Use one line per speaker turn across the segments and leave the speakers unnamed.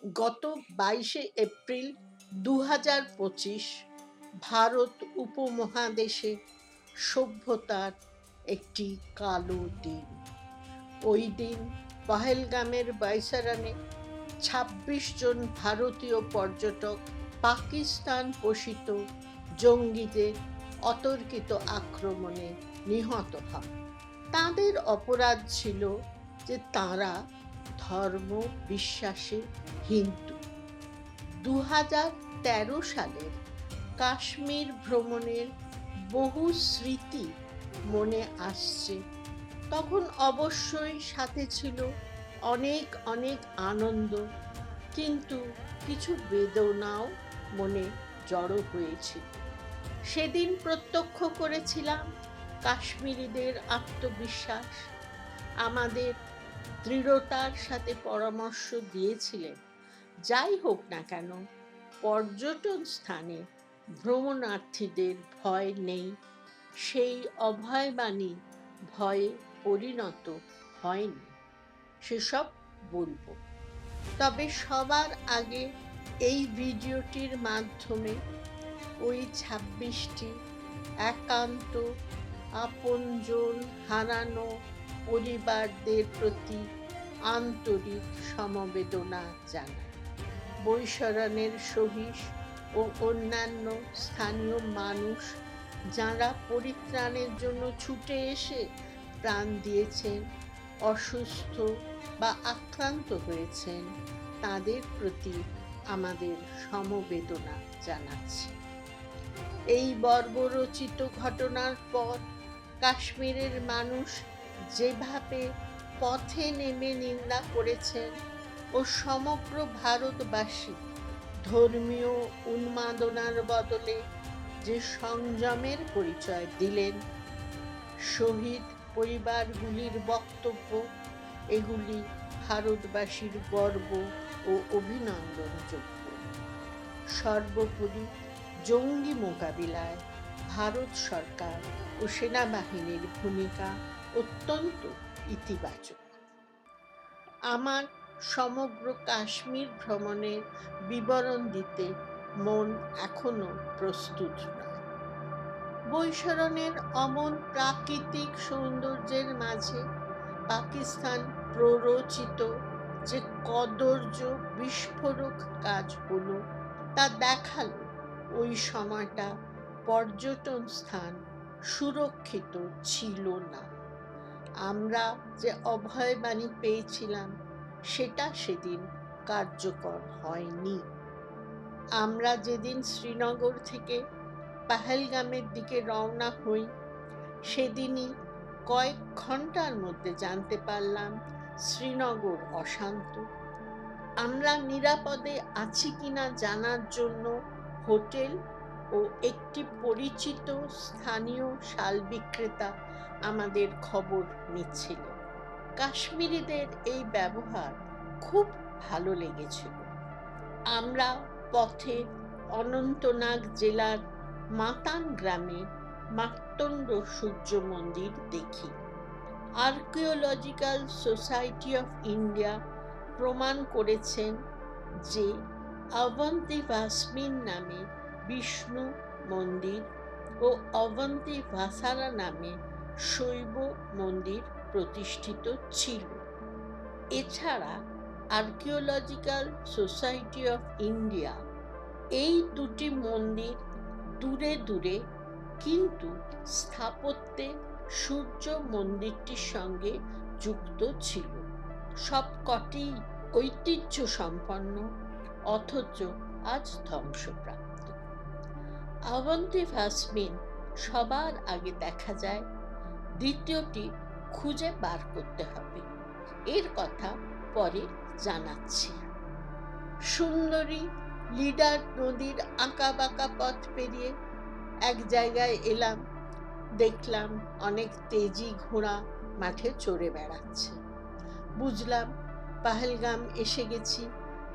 গত 22শে এপ্রিল 2025 ভারত উপমহাদেশে সভ্যতার একটি কালো দিন। ওই দিন পহেলগামের বাইসারানে 26 জন ভারতীয় পর্যটক পাকিস্তান পোষিত জঙ্গিদের অতর্কিত আক্রমণে নিহত হন। তাদের অপরাধ ছিল যে তারা ধর্ম বিশ্বাসে হিন্দু। 2013 সালের কাশ্মীর ভ্রমণের বহু স্মৃতি মনে আসছে। তখন অবশ্যই সাথে ছিল অনেক অনেক আনন্দ, কিন্তু কিছু বেদনাও মনে জড়ো হয়েছিল। সেদিন প্রত্যক্ষ করেছিলাম কাশ্মীরিদের আত্মবিশ্বাস। আমাদের দৃঢ়তার সাথে পরামর্শ দিয়েছিলেন, যাই হোক না কেন পর্যটন স্থানে ভ্রমণার্থীদের ভয় নেই। সেই অভয়বাণী ভয়ে পরিণত হয়নি, সেসব বলবো। তবে সবার আগে এই ভিডিওটির মাধ্যমে ওই 26টি একান্ত আপনজন হারানো পরিবারদের প্রতি আন্তরিক সমবেদনা জানাই। বৈশরণের সহিস ও অন্যান্য স্থানীয় মানুষ যারা পরিত্রাণের জন্য ছুটে এসে প্রাণ দিয়েছেন, অসুস্থ বা আক্রান্ত হয়েছেন, তাদের প্রতি আমাদের সমবেদনা জানাচ্ছি। এই বর্বরচিত ঘটনার পর কাশ্মীরের মানুষ যেভাবে পথে নেমে নিন্দা করেছেন ও সমগ্র ভারতবাসী ধর্মীয় উন্মাদনার বদলে যে সংযমের পরিচয় দিলেন, শহীদ পরিবারগুলির বক্তব্য, এগুলি ভারতবাসীর গর্ব ও অভিনন্দনযোগ্য। সর্বোপরি জঙ্গি মোকাবিলায় ভারত সরকার ও সেনাবাহিনীর ভূমিকা অত্যন্ত ইতিবাচক। আমার সমগ্র কাশ্মীর ভ্রমণের বিবরণ দিতে মন এখনো প্রস্তুত নয়। বৈশরণের অমন প্রাকৃতিক সৌন্দর্যের মাঝে পাকিস্তান প্ররোচিত যে কদর্য বিস্ফোরক কাজ হলো, তা দেখালো ওই সময়টা পর্যটন স্থান সুরক্ষিত ছিল না। আমরা যে অভয়বাণী পেয়েছিলাম সেটা সেদিন কার্যকর হয়নি। আমরা যেদিন শ্রীনগর থেকে পহেলগামের দিকে রওনা হই, সেদিনই কয়েক ঘন্টার মধ্যে জানতে পারলাম শ্রীনগর অশান্ত। আমরা নিরাপদে আছি কিনা জানার জন্য হোটেল ও একটি পরিচিত স্থানীয় শাল বিক্রেতা আমাদের খবর নিচ্ছিল। কাশ্মীরিদের এই ব্যবহার খুব ভালো লেগেছিল। আমরা পথে অনন্তনাগ জেলার মাতান গ্রামে মার্তণ্ড সূর্য মন্দির দেখি। আর্কিওলজিক্যাল সোসাইটি অফ ইন্ডিয়া প্রমাণ করেছেন যে অবন্তী ভাসমিন নামে বিষ্ণু মন্দির ও অবন্তী ভাসারা নামে শৈব মন্দির প্রতিষ্ঠিত ছিল। এছাড়া আর্কিওলজিক্যাল সোসাইটি অফ ইন্ডিয়া এই দুটি মন্দির দূরে দূরে কিন্তু স্থাপত্যে সূর্য মন্দিরটির সঙ্গে যুক্ত ছিল। সবকটি ঐতিহ্য সম্পন্ন, অথচ আজ ধ্বংসপ্রাপ্ত। অবন্তী ভাসমিন সবার আগে দেখা যায়, দ্বিতীয়টি খুঁজে বার করতে হবে। এর কথা পরে জানাচ্ছি। সুন্দরী লিডার নদীর আঁকা বাঁকা পথ পেরিয়ে এক জায়গায় এলাম। দেখলাম অনেক তেজি ঘোড়া মাঠে চড়ে বেড়াচ্ছে। বুঝলাম পহেলগাম এসে গেছি।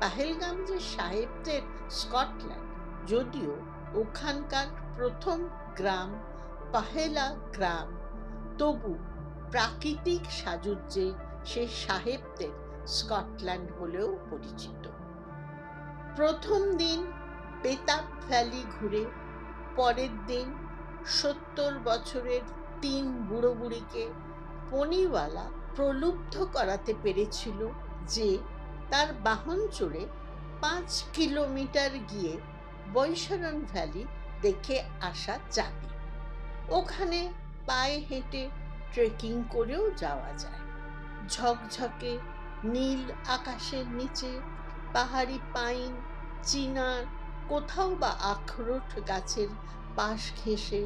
পহেলগাম যে সাহেবদের স্কটল্যান্ড, যদিও ওখানকার প্রথম গ্রাম পহেলা গ্রাম, তবু প্রাকৃতিক সাজুজ্যে সে সাহেবদের স্কটল্যান্ড বলেও পরিচিত। প্রথম দিন বেতাব ভ্যালি ঘুরে পরের দিন 70 বছরের 3 বুড়ো বুড়িকে পনিওয়ালা প্রলুব্ধ করাতে পেরেছিল যে তার বাহন চড়ে 5 কিলোমিটার গিয়ে বৈশরণ ভ্যালি দেখে আসা যাবে। ওখানে পায়ে হেঁটে ট্রেকিং করেও যাওয়া যায়। ঝকঝকে নীল আকাশের নিচে পাহাড়ি পাইন, চিনার, কোথাও বা আখরোট গাছের পাশ ঘেঁষে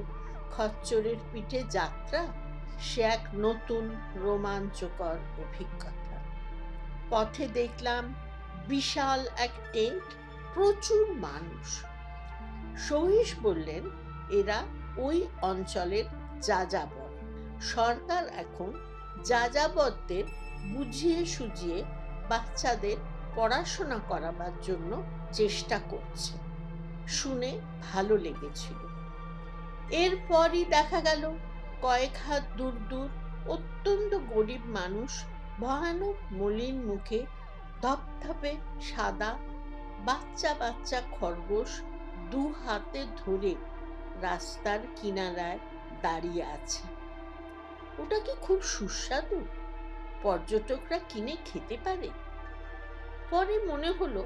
খচ্চরের পিঠে যাত্রা সে এক নতুন রোমাঞ্চকর অভিজ্ঞতা। পথে দেখলাম বিশাল এক টেন্ট, প্রচুর মানুষ। সহিস বললেন এরা ওই অঞ্চলের যাযাবর। সরকার এখন যাযাবরদের বুঝিয়ে সুঝিয়ে বাচ্চাদের পড়াশোনা করাবার জন্য চেষ্টা করছে। শুনে ভালো লেগেছিল। এরপরই দেখা গেল কয়েক হাত দূর দূর অত্যন্ত গরিব মানুষ ভয়ানক মলিন মুখে ধপধপে সাদা বাচ্চা বাচ্চা খরগোশ 2 হাতে ধরে রাস্তার কিনারায় দাঁড়িয়ে আছে। ওটা কি খুব সুস্বাদু? পর্যটকরা কিনে খেতে পারে? পরে মনে হলো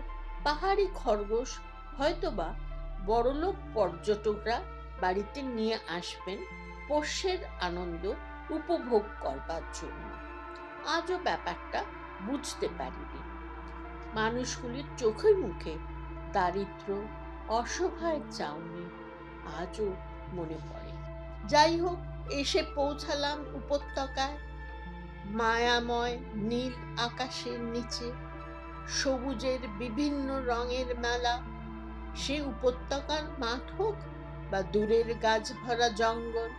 পাহাড়ি খরগোশ হয়তোবা বড়লোক পর্যটকরা বাড়িতে নিয়ে আসবেন পোষ্যের আনন্দ উপভোগ করবার জন্য। আজও ব্যাপারটা বুঝতে পারিনি। মানুষগুলির চোখে মুখে দারিদ্র, অসহায় চাউনি আজও মনে পড়ে। যাই হোক, এসে পৌঁছালাম উপত্যকায়। মায়াময় নীল আকাশের নিচে সবুজের বিভিন্ন রঙের মেলা। সে উপত্যকার মাঠ হোক বা দূরের গাছ ভরা জঙ্গল,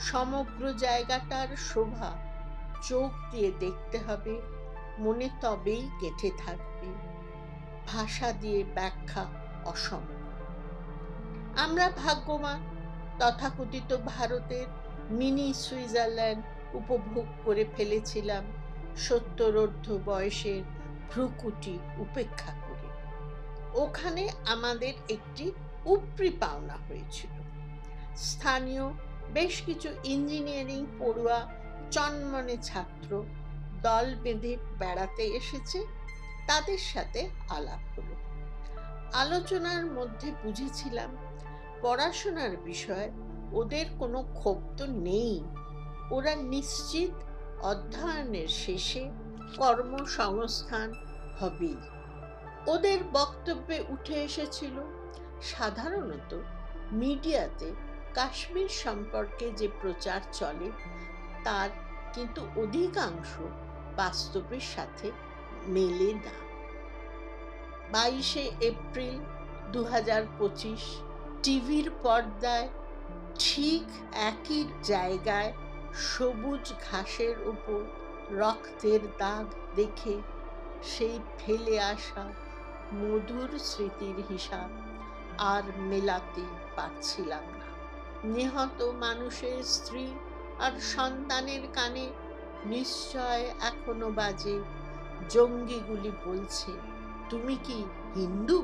সমগ্র জায়গাটার শোভা চোখ দিয়ে দেখতে হবে, মনে তবেই গেঁথে থাকবে। ভাষা দিয়ে ব্যাখ্যা অসম্ভব। আমরা ভাগ্যবান, তথাকথিত ভারতের মিনি সুইজারল্যান্ড উপভোগ করে ফেলেছিলাম 70 বয়সের ভ্রুকুটি উপেক্ষা করে। ওখানে আমাদের একটি উপরি পাওনা হয়েছিল। স্থানীয় বেশ কিছু ইঞ্জিনিয়ারিং পড়ুয়া চনমনে ছাত্র দল বেঁধে বেড়াতে এসেছে। তাদের সাথে আলাপ হলো। আলোচনার মধ্যে বুঝেছিলাম পড়াশোনার বিষয়ে ওদের কোনো ক্ষোভ তো নেই। ওরা নিশ্চিত অধ্যয়নের শেষে কর্মসংস্থান হবেই। ওদের বক্তব্যে উঠে এসেছিল সাধারণত মিডিয়াতে কাশ্মীর সম্পর্কে যে প্রচার চলে তার কিন্তু অধিকাংশ বাস্তবের সাথে মেলে না। 22শে এপ্রিল 2025 টিভির পর্দায় ঠিক একই জায়গায় সবুজ ঘাসের উপর রক্তের দাগ দেখে সেই ফেলে আসা মধুর স্মৃতির হিসাব আর মেলাতে পারছিলাম না। নিহত মানুষের স্ত্রী আর সন্তানের কানে নিশ্চয় এখনো বাজে জঙ্গিগুলি বলছে, তুমি কি হিন্দু?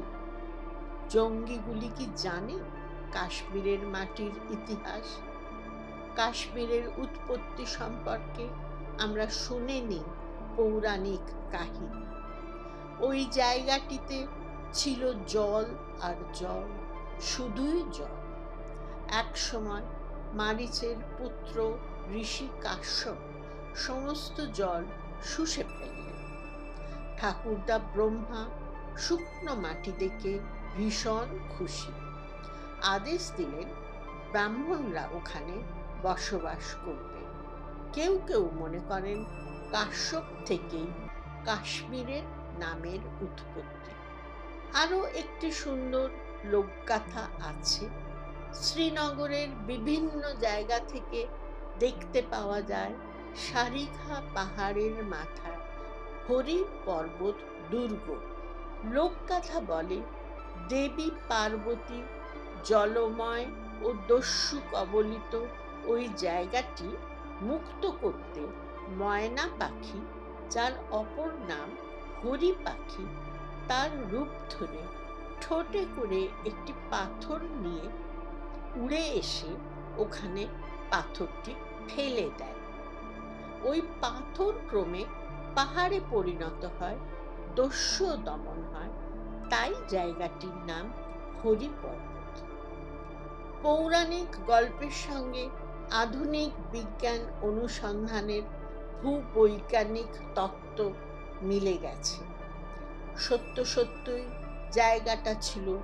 জঙ্গিগুলি কি জানে কাশ্মীরের মাটির ইতিহাস? কাশ্মীরের উৎপত্তি সম্পর্কে আমরা শুনিনি পৌরাণিক কাহিনী। ওই জায়গাটিতে ছিল জল আর জল, শুধুই জল। এক সময় মারীচের পুত্র ঋষি কাশ্যপ সমস্ত জল শুষে ফেললেন। ঠাকুরদা ব্রহ্মা শুকনো মাটি দেখে ভীষণ খুশি। আদেশ দিলেন ব্রাহ্মণরা ওখানে বসবাস করবে। কেউ কেউ মনে করেন কাশ্যপ থেকেই কাশ্মীরের নামের উৎপত্তি। আরও একটি সুন্দর লোকগাথা আছে। শ্রীনগরের বিভিন্ন জায়গা থেকে দেখতে পাওয়া যায় সারিঘা পাহাড়ের মাথায় হরি পর্বত দুর্গ। লোকগাথা বলে দেবী পার্বতী জলময় ও দস্যু কবলিত ওই জায়গাটি মুক্ত করতে ময়না পাখি, যার অপর নাম হরি পাখি, তার রূপ ধরে ঠোঁটে করে একটি পাথর নিয়ে উড়ে এসে ওখানে পাথরটি ফেলে দেয়। ওই পাথর ক্রমে পাহাড়ে পরিণত হয়, দস্যু দমন হয়, তাই জায়গাটির নাম হরিপর্বত। পৌরাণিক গল্পের সঙ্গে আধুনিক বিজ্ঞান অনুসন্ধানের ভূবৈজ্ঞানিক তত্ত্ব মিলে গেছে। সত্য সত্যই জায়গাটা ছিল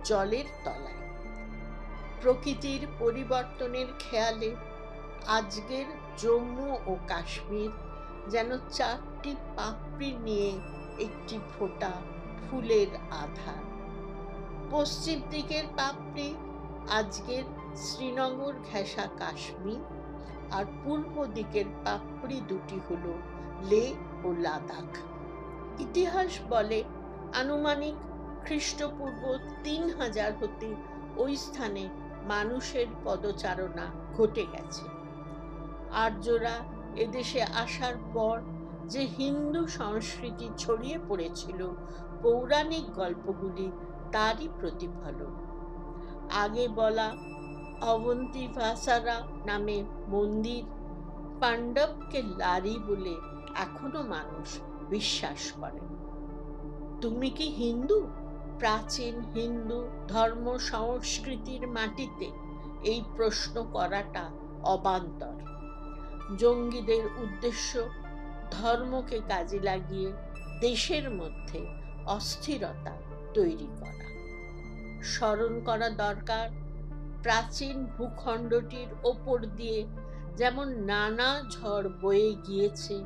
জলের তলায়। প্রকৃতির পরিবর্তনের খেয়ালে আজকের জম্মু ও কাশ্মীর যেন চারটি পাপড়ি নিয়ে একটি ফোঁটা ফুলের আধার। পশ্চিম দিকের পাপড়ি আজকের শ্রীনগর ঘেঁষা কাশ্মীর, আর পূর্ব দিকের পাপড়ি দুটি হলো লে ও লাদাখ। ইতিহাস বলে আনুমানিক খ্রিস্টপূর্ব 3000 হতে ওই স্থানে মানুষের পদচারণা ঘটে গেছে। আর্যরা এদেশে আসার পর যে হিন্দু সংস্কৃতি ছড়িয়ে পড়েছিল, পৌরাণিক গল্পগুলি তারই প্রতিফলন। আগে বলা অবন্তী ভাসারা নামে মন্দির পাণ্ডবকে লারি বলে এখনো মানুষ বিশ্বাস করে। তুমি কি হিন্দু? প্রাচীন হিন্দু ধর্ম সংস্কৃতির মাটিতে এই প্রশ্ন করাটা অবান্তর। জঙ্গিদের উদ্দেশ্য ধর্মকে কাজে লাগিয়ে দেশের মধ্যে অস্থিরতা তৈরি করা। স্মরণ করা দরকার, প্রাচীন ভূখণ্ডটির ওপর দিয়ে যেমন নানা ঝড় বয়ে গিয়েছে,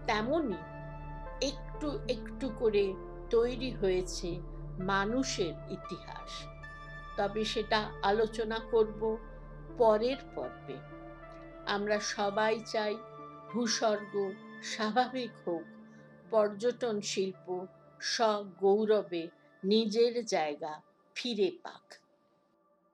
তেমনি একটু একটু করে তৈরি হয়েছে মানুষের ইতিহাস। তবে সেটা আলোচনা করব পরের পর্বে। আমরা সবাই চাই ভূস্বর্গ স্বাভাবিক হোক, পর্যটন শিল্প সগৌরবে নিজের জায়গা ফিরে পাক।